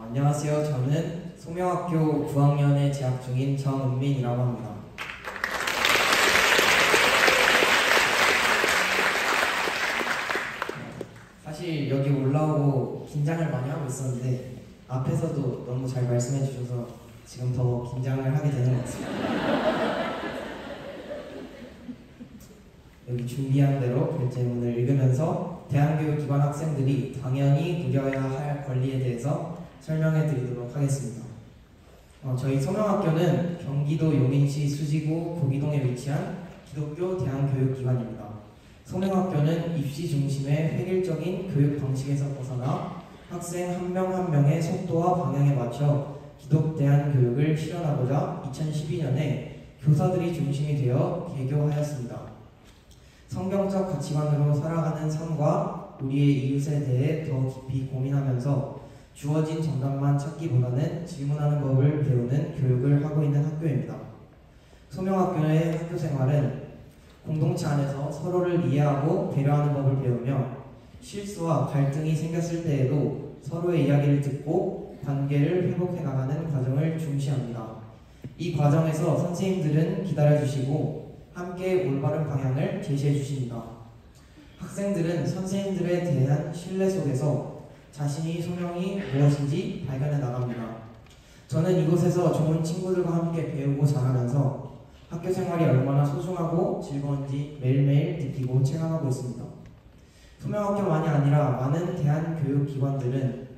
안녕하세요. 저는 소명학교 9학년에 재학 중인 정은민이라고 합니다. 사실 여기 올라오고 긴장을 많이 하고 있었는데 앞에서도 너무 잘 말씀해 주셔서 지금 더 긴장을 하게 되는 것 같습니다. 여기 준비한 대로 결제문을 읽으면서 대한교육기관 학생들이 당연히 누려야 할 권리에 대해서 설명해 드리도록 하겠습니다. 저희 소명학교는 경기도 용인시 수지구 고기동에 위치한 기독교 대한교육기관입니다. 소명학교는 입시 중심의 획일적인 교육 방식에서 벗어나 학생 한 명 한 명의 속도와 방향에 맞춰 기독대한 교육을 실현하고자 2012년에 교사들이 중심이 되어 개교하였습니다. 성경적 가치관으로 살아가는 삶과 우리의 이웃에 대해 더 깊이 고민하면서 주어진 정답만 찾기보다는 질문하는 법을 배우는 교육을 하고 있는 학교입니다. 소명학교의 학교 생활은 공동체 안에서 서로를 이해하고 배려하는 법을 배우며 실수와 갈등이 생겼을 때에도 서로의 이야기를 듣고 관계를 회복해 나가는 과정을 중시합니다. 이 과정에서 선생님들은 기다려주시고 함께 올바른 방향을 제시해 주십니다. 학생들은 선생님들에 대한 신뢰 속에서 자신이 소명이 무엇인지 발견해 나갑니다. 저는 이곳에서 좋은 친구들과 함께 배우고 자라면서 학교 생활이 얼마나 소중하고 즐거운지 매일매일 느끼고 체감하고 있습니다. 소명학교만이 아니라 많은 대한교육기관들은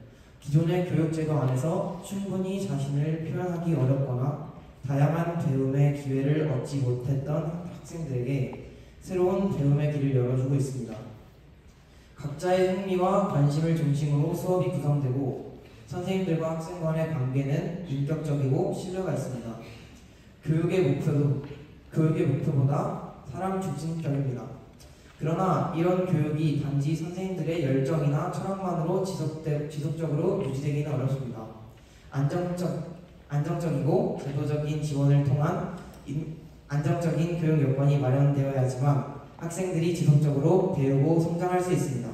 기존의 교육제도 안에서 충분히 자신을 표현하기 어렵거나 다양한 배움의 기회를 얻지 못했던 학생들에게 새로운 배움의 길을 열어주고 있습니다. 각자의 흥미와 관심을 중심으로 수업이 구성되고 선생님들과 학생 간의 관계는 인격적이고 신뢰가 있습니다. 교육의 목표보다 사람 중심적입니다. 그러나 이런 교육이 단지 선생님들의 열정이나 철학만으로 지속적으로 유지되기는 어렵습니다. 안정적이고 제도적인 지원을 통한 안정적인 교육 여건이 마련되어야지만 학생들이 지속적으로 배우고 성장할 수 있습니다.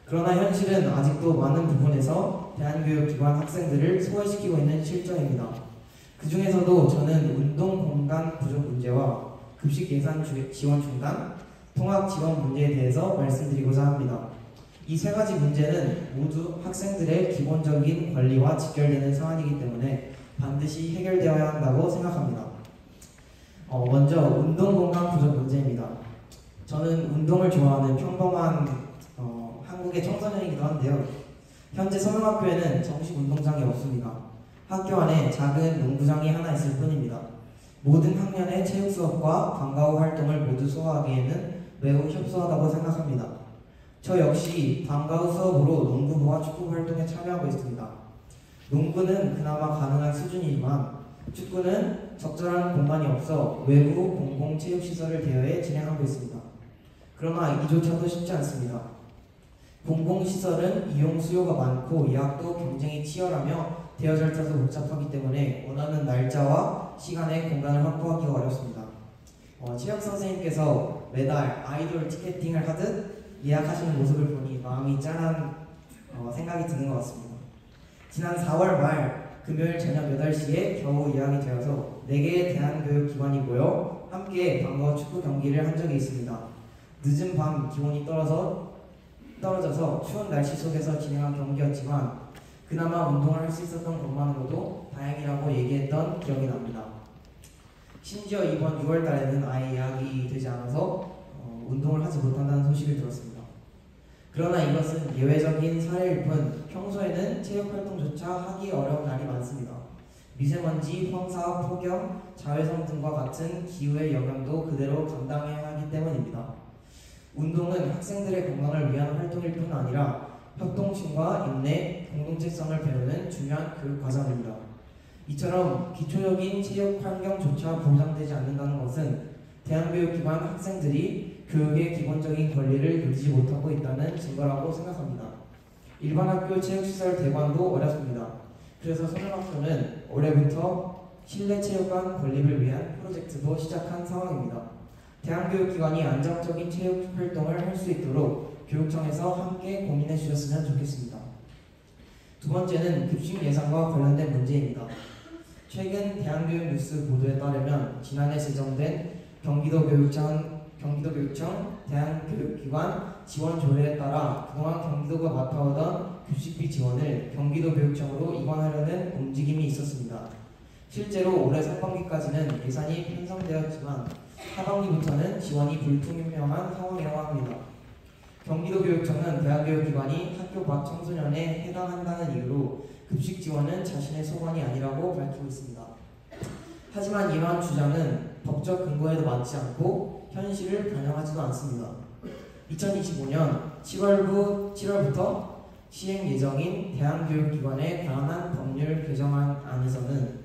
그러나 현실은 아직도 많은 부분에서 대한교육기관 학생들을 소외시키고 있는 실정입니다. 그 중에서도 저는 운동 공간 부족 문제와 급식 예산 지원 중단, 통학 지원 문제에 대해서 말씀드리고자 합니다. 이 세 가지 문제는 모두 학생들의 기본적인 권리와 직결되는 사안이기 때문에 반드시 해결되어야 한다고 생각합니다. 먼저 운동 공간 부족 문제입니다. 저는 운동을 좋아하는 평범한 한국의 청소년이기도 한데요. 현재 소명학교에는 정식 운동장이 없습니다. 학교 안에 작은 농구장이 하나 있을 뿐입니다. 모든 학년의 체육 수업과 방과 후 활동을 모두 소화하기에는 매우 협소하다고 생각합니다. 저 역시 방과 후 수업으로 농구부와 축구 활동에 참여하고 있습니다. 농구는 그나마 가능한 수준이지만 축구는 적절한 공간이 없어 외부 공공체육시설을 대여해 진행하고 있습니다. 그러나 이조차도 쉽지 않습니다. 공공시설은 이용 수요가 많고 예약도 경쟁이 치열하며 대여 절차도 복잡하기 때문에 원하는 날짜와 시간에 공간을 확보하기가 어렵습니다. 체육 선생님께서 매달 아이돌 티켓팅을 하듯 예약하시는 모습을 보니 마음이 짠한 생각이 드는 것 같습니다. 지난 4월 말 금요일 저녁 8시에 겨우 예약이 되어서 4개의 대한교육기관이 모여 함께 방과 축구 경기를 한 적이 있습니다. 늦은 밤 기온이 떨어져서 추운 날씨 속에서 진행한 경기였지만 그나마 운동을 할 수 있었던 것만으로도 다행이라고 얘기했던 기억이 납니다. 심지어 이번 6월 달에는 아예 예약이 되지 않아서 운동을 하지 못한다는 소식을 들었습니다. 그러나 이것은 예외적인 사례일 뿐 평소에는 체육활동조차 하기 어려운 날이 많습니다. 미세먼지, 황사, 폭염, 자외선 등과 같은 기후의 영향도 그대로 감당해야 하기 때문입니다. 운동은 학생들의 건강을 위한 활동일 뿐 아니라 협동심과 인내, 공동체성을 배우는 중요한 교육 과정입니다. 이처럼 기초적인 체육 환경조차 보장되지 않는다는 것은 대한교육기관 학생들이 교육의 기본적인 권리를 누리지 못하고 있다는 증거라고 생각합니다. 일반 학교 체육시설 대관도 어렵습니다. 그래서 소명학교는 올해부터 실내 체육관 건립을 위한 프로젝트도 시작한 상황입니다. 대한교육기관이 안정적인 체육 활동을 할 수 있도록 교육청에서 함께 고민해 주셨으면 좋겠습니다. 두 번째는 급식 예산과 관련된 문제입니다. 최근 대한교육뉴스 보도에 따르면 지난해 제정된 경기도교육청 대한교육기관 지원 조례에 따라 그동안 경기도가 맡아오던 급식비 지원을 경기도교육청으로 이관하려는 움직임이 있었습니다. 실제로 올해 상반기까지는 예산이 편성되었지만 하반기부터는 지원이 불투명한 상황이라고 합니다. 경기도교육청은 대한교육기관이 학교 밖 청소년에 해당한다는 이유로 급식 지원은 자신의 소관이 아니라고 밝히고 있습니다. 하지만 이러한 주장은 법적 근거에도 맞지 않고 현실을 반영하지도 않습니다. 2025년 7월부터 시행 예정인 대한교육기관에 관한 법률 개정안에서는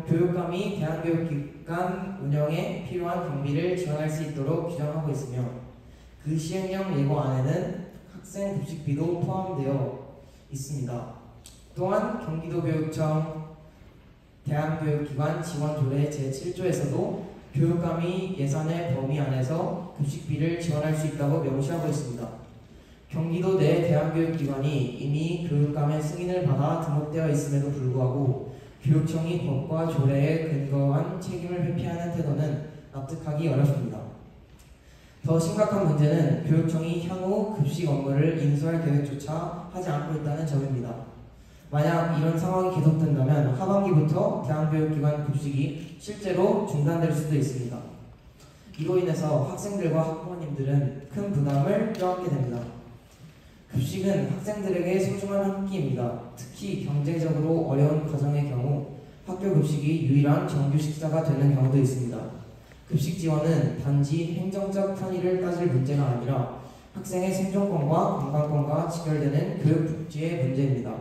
교육감이 대한교육기관 운영에 필요한 경비를 지원할 수 있도록 규정하고 있으며 그 시행령 예고안에는 학생 급식비도 포함되어 있습니다. 또한 경기도교육청 대한교육기관 지원조례 제7조에서도 교육감이 예산의 범위 안에서 급식비를 지원할 수 있다고 명시하고 있습니다. 경기도 내 대한교육기관이 이미 교육감의 승인을 받아 등록되어 있음에도 불구하고 교육청이 법과 조례에 근거한 책임을 회피하는 태도는 납득하기 어렵습니다. 더 심각한 문제는 교육청이 향후 급식 업무를 인수할 계획조차 하지 않고 있다는 점입니다. 만약 이런 상황이 계속된다면 하반기부터 대한교육기관 급식이 실제로 중단될 수도 있습니다. 이로 인해서 학생들과 학부모님들은 큰 부담을 껴안게 됩니다. 급식은 학생들에게 소중한 한 끼입니다. 특히 경제적으로 어려운 가정의 경우 학교 급식이 유일한 정규 식사가 되는 경우도 있습니다. 급식 지원은 단지 행정적 편의를 따질 문제가 아니라 학생의 생존권과 건강권과 직결되는 교육복지의 문제입니다.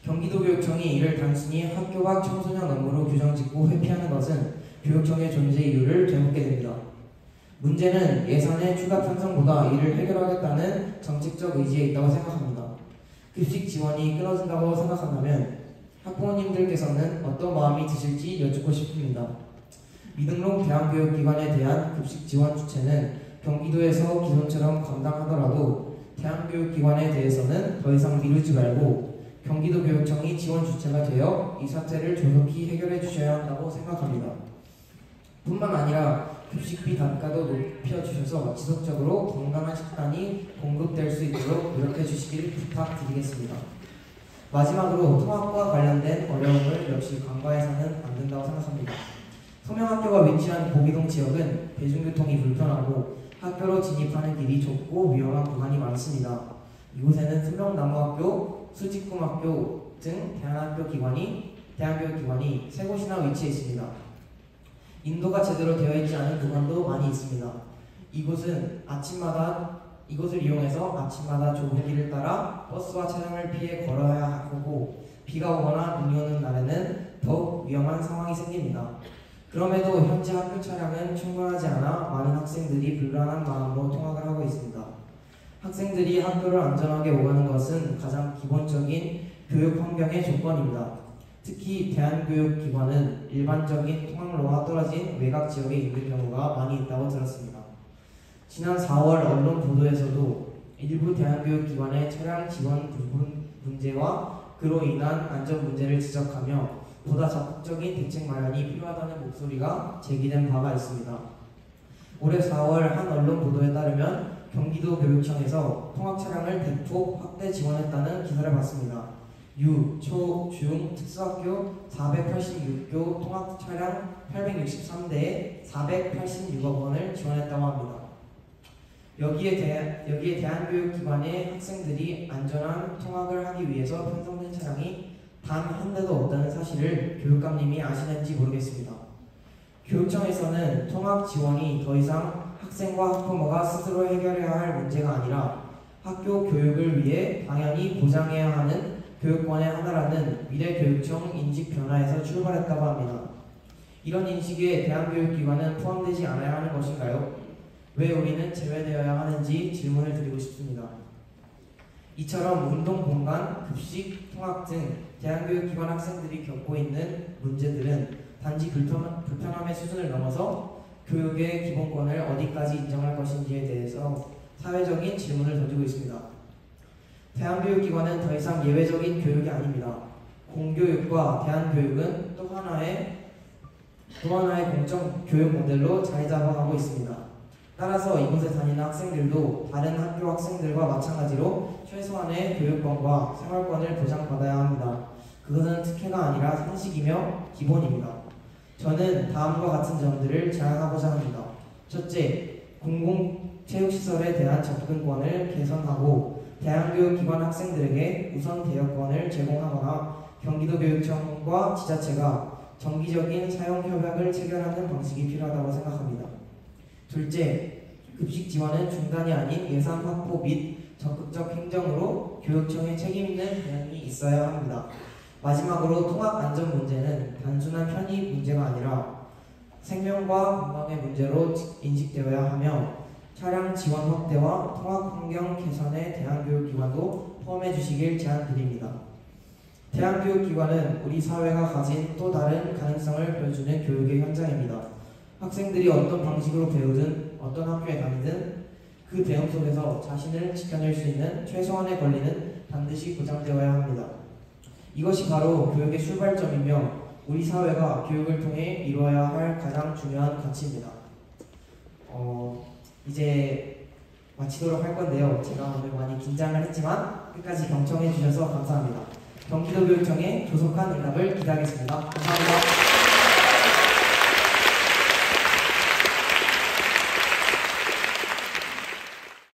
경기도교육청이 이를 단순히 학교 밖 청소년 업무로 규정짓고 회피하는 것은 교육청의 존재 이유를 되묻게 됩니다. 문제는 예산의 추가 편성보다 이를 해결하겠다는 정책적 의지에 있다고 생각합니다. 급식 지원이 끊어진다고 생각한다면 학부모님들께서는 어떤 마음이 드실지 여쭙고 싶습니다. 미등록 대한교육기관에 대한 급식 지원 주체는 경기도에서 기존처럼 감당하더라도 대한교육기관에 대해서는 더 이상 미루지 말고 경기도교육청이 지원 주체가 되어 이 사태를 조속히 해결해 주셔야 한다고 생각합니다. 뿐만 아니라 급식비 단가도 높여주셔서 지속적으로 건강한 식단이 공급될 수 있도록 노력해 주시길 부탁드리겠습니다. 마지막으로 통학과 관련된 어려움을 역시 간과해서는 안 된다고 생각합니다. 소명학교가 위치한 보기동 지역은 대중교통이 불편하고 학교로 진입하는 길이 좁고 위험한 구간이 많습니다. 이곳에는 소명나무학교, 수직kum학교 등 대한교육기관이 세 곳이나 위치해 있습니다. 인도가 제대로 되어 있지 않은 구간도 많이 있습니다. 이곳을 이용해서 아침마다 좁은 길을 따라 버스와 차량을 피해 걸어야 하고 비가 오거나 눈이 오는 날에는 더욱 위험한 상황이 생깁니다. 그럼에도 현재 학교 차량은 충분하지 않아 많은 학생들이 불안한 마음으로 통학을 하고 있습니다. 학생들이 학교를 안전하게 오가는 것은 가장 기본적인 교육 환경의 조건입니다. 특히 대한교육기관은 일반적인 통학로와 떨어진 외곽 지역에 있는 경우가 많이 있다고 들었습니다. 지난 4월 언론 보도에서도 일부 대한교육기관의 차량 지원 부분 문제와 그로 인한 안전 문제를 지적하며 보다 적극적인 대책 마련이 필요하다는 목소리가 제기된 바가 있습니다. 올해 4월 한 언론 보도에 따르면 경기도교육청에서 통학 차량을 대폭 확대 지원했다는 기사를 봤습니다. 유, 초, 중, 특수학교 486교 통학 차량 863대에 486억 원을 지원했다고 합니다. 여기에 대한교육기관의 학생들이 안전한 통학을 하기 위해서 편성된 차량이 단 한 대도 없다는 사실을 교육감님이 아시는지 모르겠습니다. 교육청에서는 통학 지원이 더 이상 학생과 학부모가 스스로 해결해야 할 문제가 아니라 학교 교육을 위해 당연히 보장해야 하는 교육권의 하나라는 미래교육청 인식 변화에서 출발했다고 합니다. 이런 인식에 대한교육기관은 포함되지 않아야 하는 것인가요? 왜 우리는 제외되어야 하는지 질문을 드리고 싶습니다. 이처럼 운동 공간, 급식, 통학 등 대한교육기관 학생들이 겪고 있는 문제들은 단지 불편함의 수준을 넘어서 교육의 기본권을 어디까지 인정할 것인지에 대해서 사회적인 질문을 던지고 있습니다. 대한교육기관은 더 이상 예외적인 교육이 아닙니다. 공교육과 대한교육은 또 하나의 공적 교육 모델로 자리 잡아가고 있습니다. 따라서 이곳에 다니는 학생들도 다른 학교 학생들과 마찬가지로 최소한의 교육권과 생활권을 보장받아야 합니다. 그것은 특혜가 아니라 상식이며 기본입니다. 저는 다음과 같은 점들을 제안하고자 합니다. 첫째, 공공체육시설에 대한 접근권을 개선하고 대한교육기관 학생들에게 우선 대여권을 제공하거나 경기도교육청과 지자체가 정기적인 사용협약을 체결하는 방식이 필요하다고 생각합니다. 둘째, 급식 지원은 중단이 아닌 예산 확보 및 적극적 행정으로 교육청의 책임있는 대응이 있어야 합니다. 마지막으로 통학 안전 문제는 단순한 편의 문제가 아니라 생명과 건강의 문제로 인식되어야 하며 차량 지원 확대와 통학 환경 개선에 대한교육기관도 포함해 주시길 제안드립니다. 대한교육기관은 우리 사회가 가진 또 다른 가능성을 보여주는 교육의 현장입니다. 학생들이 어떤 방식으로 배우든 어떤 학교에 다니든 그 배움 속에서 자신을 지켜낼 수 있는 최소한의 권리는 반드시 보장되어야 합니다. 이것이 바로 교육의 출발점이며 우리 사회가 교육을 통해 이루어야 할 가장 중요한 가치입니다. 이제 마치도록 할 건데요. 제가 오늘 많이 긴장을 했지만 끝까지 경청해 주셔서 감사합니다. 경기도교육청의 조속한 응답을 기대하겠습니다. 감사합니다.